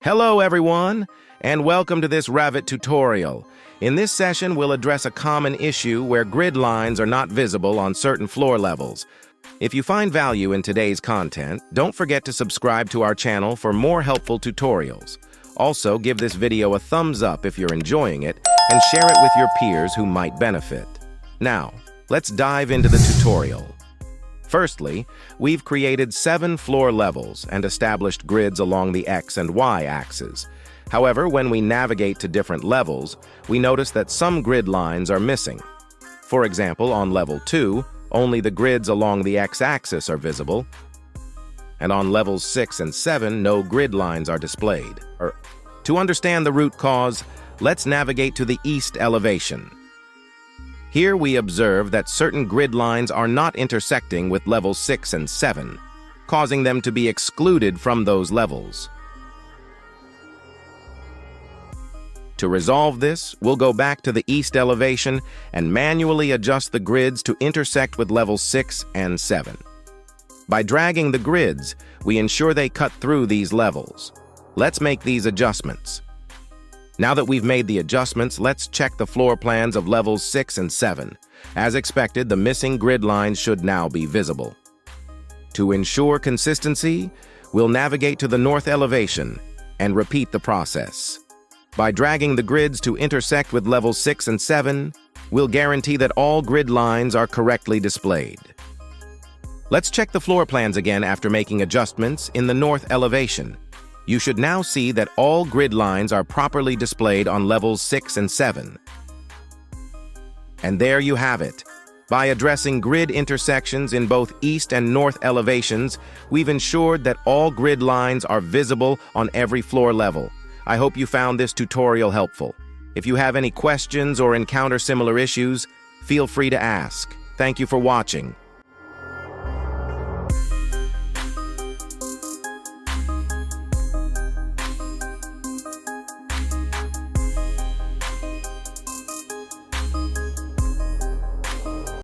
Hello everyone, and welcome to this Revit tutorial. In this session, we'll address a common issue where grid lines are not visible on certain floor levels. If you find value in today's content, don't forget to subscribe to our channel for more helpful tutorials. Also, give this video a thumbs up if you're enjoying it, and share it with your peers who might benefit. Now, let's dive into the tutorial. Firstly, we've created 7 floor levels and established grids along the X and Y axes. However, when we navigate to different levels, we notice that some grid lines are missing. For example, on level 2, only the grids along the X-axis are visible, and on levels 6 and 7, no grid lines are displayed. To understand the root cause, let's navigate to the east elevation. Here we observe that certain grid lines are not intersecting with levels 6 and 7, causing them to be excluded from those levels. To resolve this, we'll go back to the east elevation and manually adjust the grids to intersect with levels 6 and 7. By dragging the grids, we ensure they cut through these levels. Let's make these adjustments. Now that we've made the adjustments, let's check the floor plans of levels 6 and 7. As expected, the missing grid lines should now be visible. To ensure consistency, we'll navigate to the north elevation and repeat the process. By dragging the grids to intersect with levels 6 and 7, we'll guarantee that all grid lines are correctly displayed. Let's check the floor plans again after making adjustments in the north elevation. You should now see that all grid lines are properly displayed on levels 6 and 7. And there you have it. By addressing grid intersections in both east and north elevations, we've ensured that all grid lines are visible on every floor level. I hope you found this tutorial helpful. If you have any questions or encounter similar issues, feel free to ask. Thank you for watching.